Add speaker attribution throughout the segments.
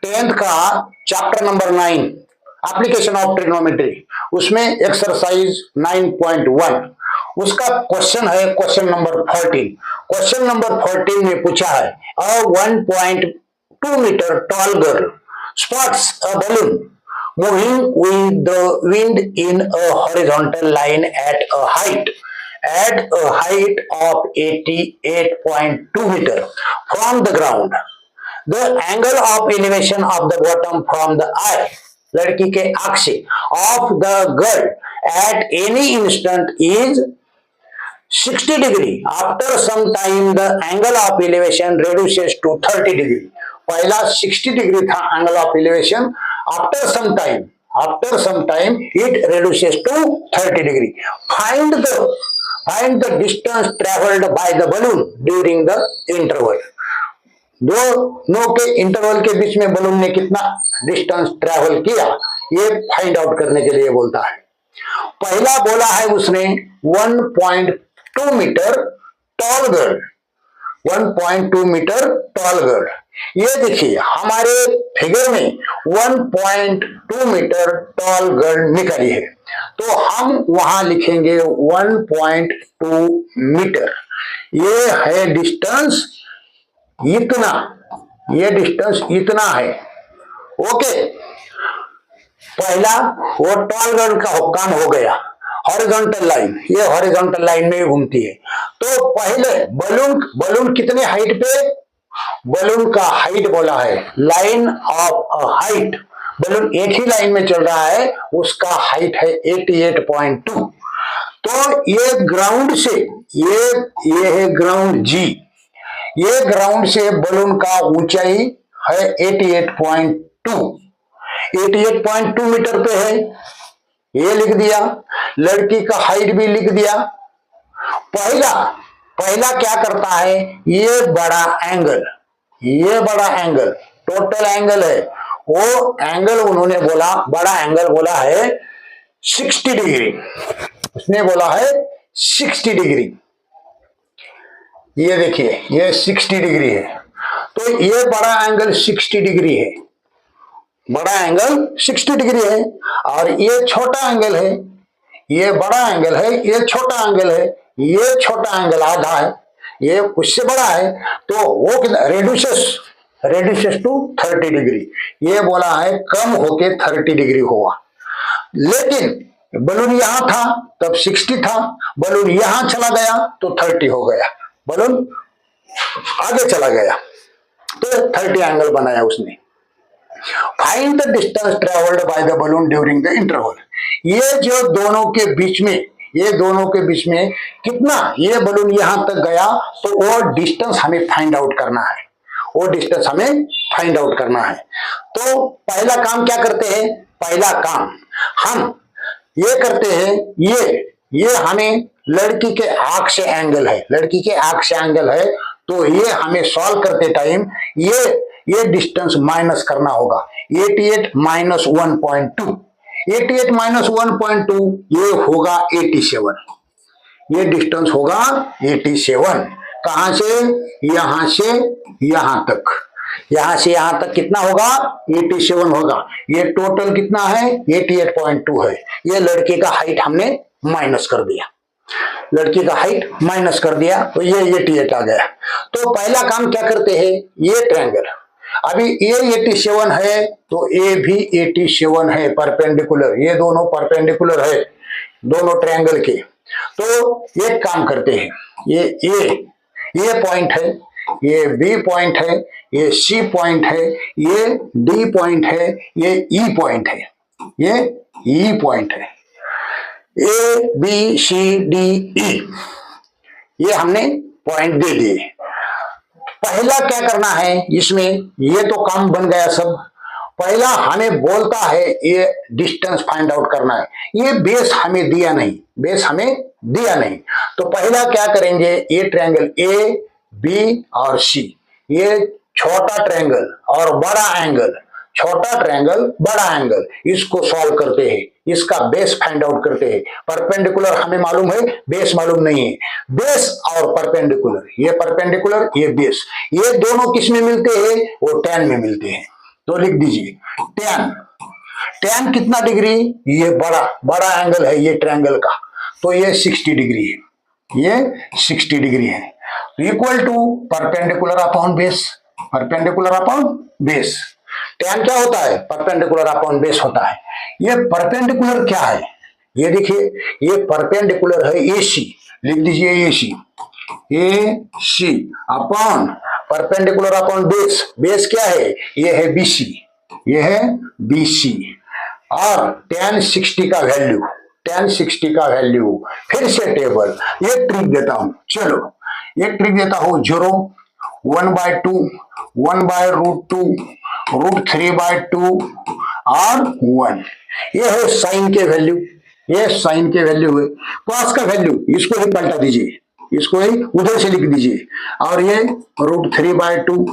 Speaker 1: 10th का chapter number 9 application of trigonometry, उसमें exercise 9.1 उसका क्वेश्चन है क्वेश्चन नंबर 14। क्वेश्चन नंबर 14 में पूछा है a 1.2 metre tall girl spots a balloon moving with the wind in a horizontal line at a height of 88.2 meter from the ground. The angle of elevation of the bottom from the eye, लड़की के आंख से, of the girl at any instant is 60 degree. After some time the angle of elevation reduces to 30 degree. पहला 60 degree था angle of elevation. After some time it reduces to 30 degree. Find the distance traveled by the balloon during the interval. दोनों के interval के बीच में balloon ने कितना distance travel किया, ये फाइंड आउट करने के लिए बोलता है। पहला बोला है उसने 1.2 metre tall girl, 1.2 metre tall girl. ये देखिए हमारे फिगर में 1.2 मीटर टॉल गर्ल निकली है, तो हम वहां लिखेंगे 1.2 मीटर। ये है डिस्टेंस इतना, ये डिस्टेंस इतना है। ओके, पहला वो टॉल गर्ल का काम हो गया। हॉरिजॉन्टल लाइन, ये हॉरिजॉन्टल लाइन में घूमती है। तो पहले बलून कितने हाइट पे, बलून का हाइट बोला है line of a height, balloon एक ही लाइन में चल रहा है, उसका हाइट है 88.2। तो ये ग्राउंड से, ये है ग्राउंड जी, ये ग्राउंड से बलून का ऊंचाई है 88.2, 88.2 मीटर पे है, ये लिख दिया। लड़की का हाइट भी लिख दिया। पहला क्या करता है, ये बड़ा एंगल टोटल एंगल है, वो एंगल उन्होंने बोला, बड़ा एंगल बोला है 60 डिग्री, उसने बोला है 60 डिग्री। ये देखिए ये 60 डिग्री है, तो ये बड़ा एंगल 60 डिग्री है, बड़ा एंगल 60 डिग्री है। और ये छोटा एंगल है, ये बड़ा एंगल है, ये छोटा एंगल है, ये छोटा एंगल आधा है, ये उससे बड़ा है, तो वो कितना रेड्यूसेस टू 30 डिग्री। ये बोला है कम होके 30 डिग्री हुआ। लेकिन बलून यहां था तब 60 था, बलून यहां चला गया तो 30 हो गया, बलून आगे चला गया तो 30 एंगल बनाया उसने। Find the distance travelled by the balloon during the interval. ये जो दोनों के बीच में कितना, ये बलून यहां तक गया, तो वो डिस्टेंस हमें फाइंड आउट करना है, तो पहला काम क्या करते हैं, पहला काम हम ये करते हैं, ये हमें लड़की के आंख से एंगल है, तो ये हमें सॉल्व करते टाइम ये डिस्टेंस माइनस करना होगा। 88 माइनस 1.2, 88 माइनस 1.2 ये होगा 87, ये डिस्टेंस होगा 87। कहां से यहां तक कितना होगा, 87 होगा। ये टोटल कितना है, 88.2 है। ये लड़के का हाइट हमने माइनस कर दिया, तो ये 88 आ गया। तो पहला काम क्या करते हैं, ये ट्रायंगल, अभी ये 87 है तो ये भी 87 है, परपेंडिकुलर, ये दोनों परपेंडिकुलर है दोनों ट्रायंगल के। तो एक काम करते हैं, ये पॉइंट है, ये बी पॉइंट है, ये सी पॉइंट है, ये डी पॉइंट है, ये ई पॉइंट है, A B C D E, ये हमने पॉइंट दे दिए। पहला क्या करना है इसमें, ये तो काम बन गया सब। पहला हमें बोलता है ये डिस्टेंस फाइंड आउट करना है, ये बेस हमें दिया नहीं, तो पहला क्या करेंगे, ये ट्रायंगल ए बी और सी, ये छोटा ट्रायंगल और बड़ा एंगल, इसको सॉल्व करते हैं, इसका बेस फाइंड आउट करते हैं। परपेंडिकुलर हमें मालूम है, बेस मालूम नहीं है। बेस और परपेंडिकुलर, ये परपेंडिकुलर ये बेस, ये दोनों किस में मिलते हैं, वो tan में मिलते हैं। तो लिख दीजिए tan। tan कितना डिग्री, ये बड़ा बड़ा एंगल है ये ट्रायंगल का, तो ये 60 डिग्री है, ये 60 डिग्री है। Equal to perpendicular upon base, perpendicular upon base. tan क्या होता है, परपेंडिकुलर अपॉन बेस होता है। ये परपेंडिकुलर क्या है, ये देखिए, ये परपेंडिकुलर है AC, लिख दीजिए AC, AC upon perpendicular upon base, base क्या है, ये है BC, ये है BC। और tan 60 का वैल्यू, tan 60 का वैल्यू, फिर से टेबल, ये ट्रिक देता हूं, चलो एक ट्रिक देता हूं, 0, 1/2, 1/√2, √3/2 और 1। ये है साइन के वैल्यू, ये साइन के वैल्यू है। कॉस का वैल्यू, इसको ही पलटा दीजिए, इसको ही उधर से लिख दीजिए, और ये √3/2,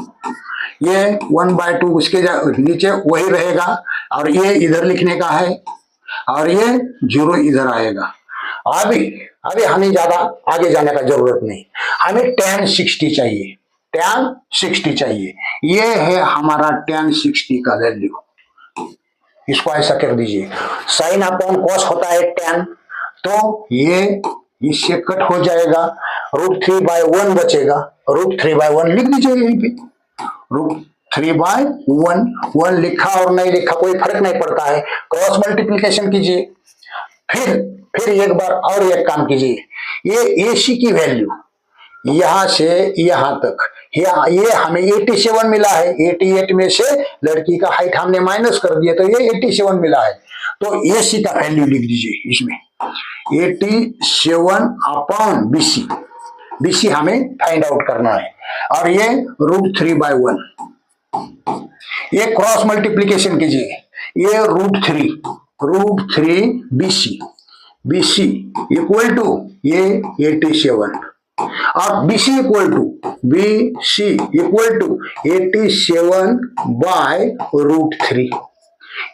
Speaker 1: ये 1/2 उसके नीचे वही रहेगा, और ये इधर लिखने का है, और ये 0 इधर आएगा। अभी अभी हमें ज्यादा आगे जाने का जरूरत नहीं, हमें tan 60 चाहिए, tan 60 चाहिए। ये है हमारा tan 60 का वैल्यू, इसको ऐसा कर दीजिए, साइन अपॉन कॉस होता है tan, तो ये इससे कट हो जाएगा, √3/1 बचेगा, √3/1 लिख दीजिए यहीं पे, √3/1, 1 लिखा और नहीं लिखा कोई फर्क नहीं पड़ता है, क्रॉस मल्टीप्लीकेशन कीजिए। फिर एक बार और एक काम कीजिए, ये AC की वैल्यू यहां से यहां तक, ये हमें 87 मिला है, 88 में से लड़की का हाइट हमने माइनस कर दिया, तो ये 87 मिला है, तो AC का वैल्यू लिख दीजिए इसमें, 87 अपॉन BC, BC हमें फाइंड आउट करना है, और ये √3/1, ये क्रॉस मल्टीप्लीकेशन कीजिए, ये √3 BC इक्वल टू ये 87, और BC इक्वल टू 87/√3।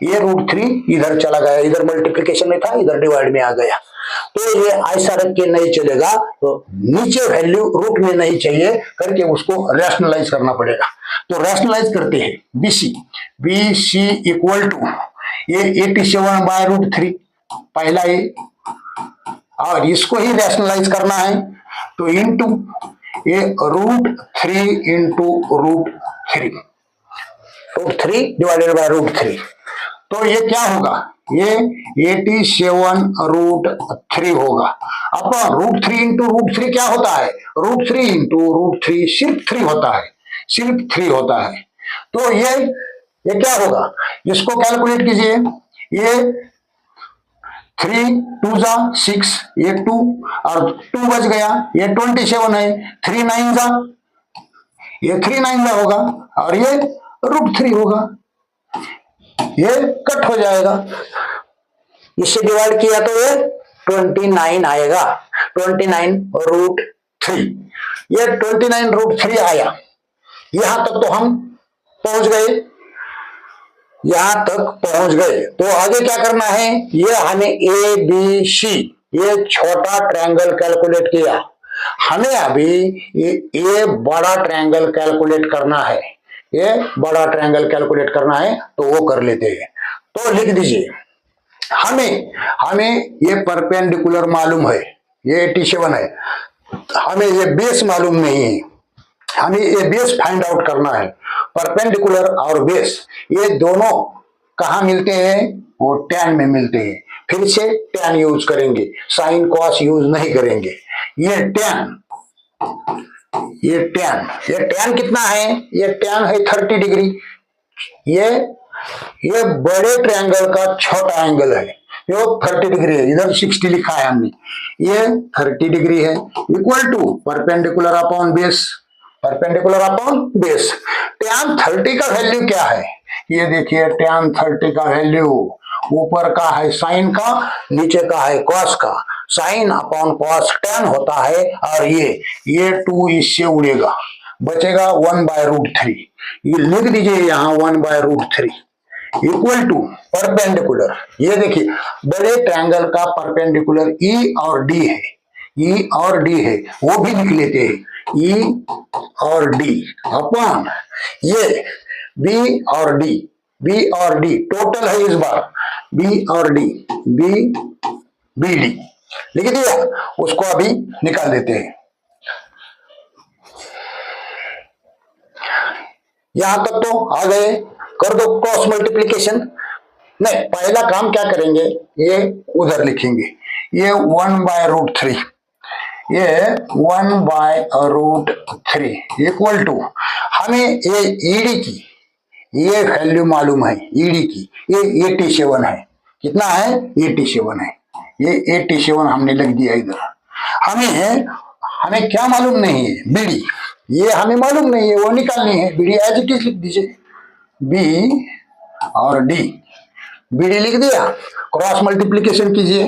Speaker 1: ये √3 इधर चला गया, इधर मल्टीप्लीकेशन में था, इधर डिवाइड में आ गया, तो ये ऐसा रख के नहीं चलेगा, तो नीचे वैल्यू रूट में नहीं चाहिए करके उसको रैशनलाइज करना पड़ेगा। तो रैशनलाइज करते हैं, BC इक्वल टू ये 87/√3 पहला ये, और इसको ही रैशनलाइज करना है, तो इंटू ये √3 इंटू √3 डिवाइडेड बाय √3, तो ये क्या होगा, ये 87√3 होगा, अपन √3 इंटू √3 क्या होता है, √3 इंटू √3 सिर्फ 3 होता है, सिर्फ 3 होता है। तो ये क्या होगा, इसको कैलकुलेट कीजिए, ये 3 2 जा 6, ये 2 और 2 बच गया, ये 27 है, 3 9 जा, ये 3 9 जा होगा, और ये √3 होगा, ये कट हो जाएगा, इससे डिवाइड किया तो ये 29 आएगा, 29√3, ये 29√3 आया। यहां तक तो हम पहुंच गए, यहां तक पहुंच गए, तो आगे क्या करना है, ये हमें ABC, ये छोटा ट्रायंगल कैलकुलेट किया, हमें अभी ये बड़ा ट्रायंगल कैलकुलेट करना है, ये बड़ा ट्रायंगल कैलकुलेट करना है, तो वो कर लेते हैं। तो लिख दीजिए, हमें ये परपेंडिकुलर मालूम है, ये 87 है, हमें ये बेस मालूम नहीं है, हमें ये बेस फाइंड आउट करना है। परपेंडिकुलर और बेस ये दोनों कहाँ मिलते हैं, वो tan में मिलते हैं, फिर से tan यूज करेंगे, साइन कॉस यूज नहीं करेंगे। ये tan कितना है, ये tan है 30 डिग्री, ये बड़े ट्रायंगल का छोटा एंगल है, ये 30 डिग्री है, इधर 60 लिखा है हमने, ये 30 डिग्री है, equal to perpendicular upon base, perpendicular upon base. tan 30 का वैल्यू क्या है, ये देखिए tan 30 का वैल्यू ऊपर का है साइन का, नीचे का है कॉस का, साइन अपॉन कॉस tan होता है, और ये 2 इससे उड़ेगा, बचेगा 1/√3, ये लिख दीजिए यहाँ 1/√3 इक्वल टू परपेंडिकुलर, ये देखिए बड़े ट्रायंगल का परपेंडिकुलर E और D है, E और D है, वो भी लिख लेते हैं, E और D अपॉन ये B और D, बी और डी टोटल है इस बार, बी और डी, बी बी डी लिख दिया, उसको अभी निकाल देते हैं। यहां तक तो आ गए, कर दो क्रॉस मल्टीप्लीकेशन। नहीं, पहला काम क्या करेंगे, ये उधर लिखेंगे, ये 1/√3, ये 1/√3 इक्वल टू, हमें ये ईडी की ये वैल्यू मालूम है, ईडी की ये 87 है, कितना है 87 है, ये 87 हमने लिख दिया इधर। हमें क्या मालूम नहीं है, बीडी, ये हमें मालूम नहीं है, वो निकालनी है, बीडी एज इट इज लिख दीजिए, बी और डी, बीडी लिख दिया, क्रॉस मल्टीप्लीकेशन कीजिए,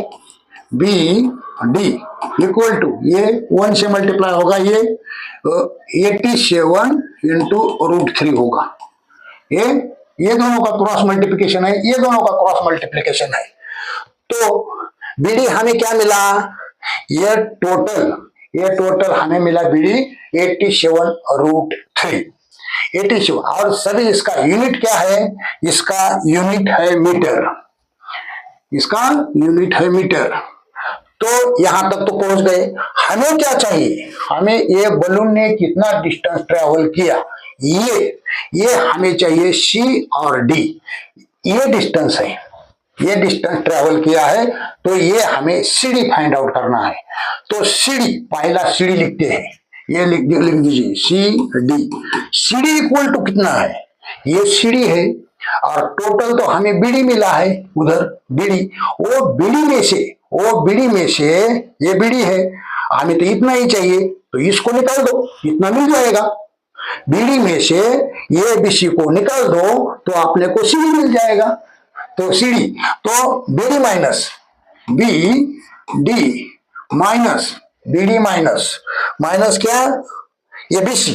Speaker 1: बी डी इक्वल टू, ये 1 से मल्टीप्लाई होगा, ये 87 इंटू √3 होगा, ये दोनों का क्रॉस मल्टीप्लीकेशन है, ये दोनों का क्रॉस मल्टीप्लीकेशन है। तो बीडी हमें क्या मिला, ये टोटल हमें मिला बीडी 87√3, 87, और सभी इसका यूनिट क्या है, इसका यूनिट है मीटर, इसका यूनिट है मीटर। तो यहां तक तो पहुंच गए। हमें क्या चाहिए, हमें ये बलून ने कितना डिस्टेंस ट्रेवल किया, ये हमें चाहिए सी और डी, ये डिस्टेंस है, ये डिस्टेंस ट्रेवल किया है, तो ये हमें सीडी फाइंड आउट करना है। तो सीडी, पहला सीडी लिखते हैं, ये लिख दीजिए C D, CD equal to कितना है, ये सीडी है, और टोटल तो हमें बीडी मिला है उधर, बीडी, वो बीडी में से ये बीडी है, हमें तो इतना ही चाहिए, तो इसको निकाल दो, इतना मिल जाएगा, बीडी में से ये बीसी को निकाल दो तो अपने को सीडी मिल जाएगा। तो सीडी, तो BD minus B D minus BD minus क्या, ये बीसी,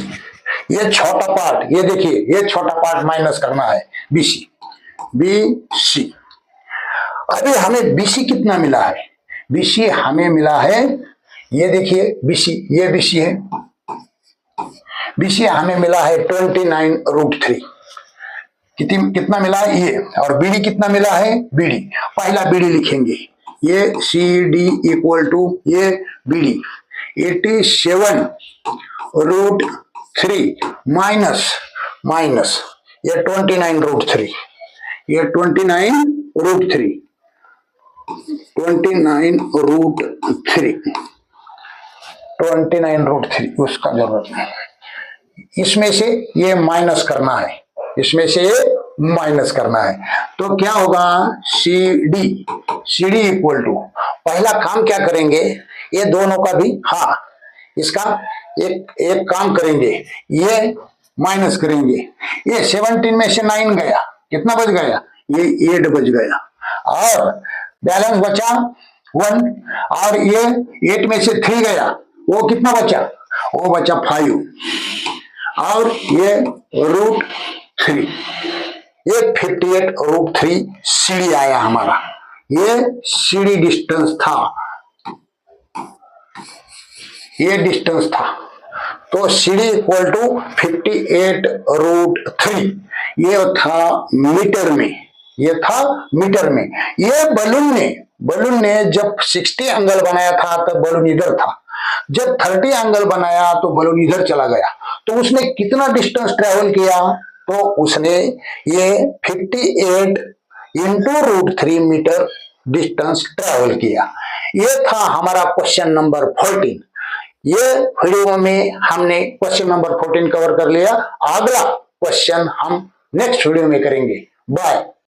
Speaker 1: ये छोटा पार्ट, ये देखिए, ये छोटा पार्ट माइनस करना है, बीसी, बीसी। अभी हमें बीसी कितना मिला है, बीसी हमें मिला है, ये देखिए बीसी, ये बीसी है, बीसी हमें मिला है 29√3, कितना मिला है ये, और बीडी कितना मिला है, बीडी, पहला बीडी लिखेंगे, ये सी डी इक्वल टू ये बीडी 87√3 माइनस ये 29√3, ये 29√3 उसका जरूरत नहीं, इसमें से ये माइनस करना है, इसमें से ये माइनस करना है। तो क्या होगा, सी डी इक्वल टू, पहला काम क्या करेंगे, ये दोनों का भी, हाँ इसका एक काम करेंगे, ये माइनस करेंगे, ये 17 में से 9 गया, कितना बच गया, ये 8 बच गया, और बैलेंस बचा 1, और ये 8 में से 3 गया, वो कितना बचा, वो बचा 5, और ये √3, ये 58√3 सीडी आया हमारा, ये सीडी डिस्टेंस था, ये डिस्टेंस था। तो सीडी इक्वल टू 58√3, ये था मीटर में, ये था मीटर में। ये बलून ने जब 60 एंगल बनाया था तब बलून इधर था, जब 30 एंगल बनाया तो बलून इधर चला गया, तो उसने कितना डिस्टेंस ट्रेवल किया, तो उसने ये 58 इंटू √3 मीटर डिस्टेंस ट्रेवल किया। ये था हमारा क्वेश्चन नंबर 14। ये वीडियो में हमने क्वेश्चन नंबर 14 कवर कर लिया। अगला क्वेश्चन हम नेक्स्ट वीडियो में करेंगे। बाय।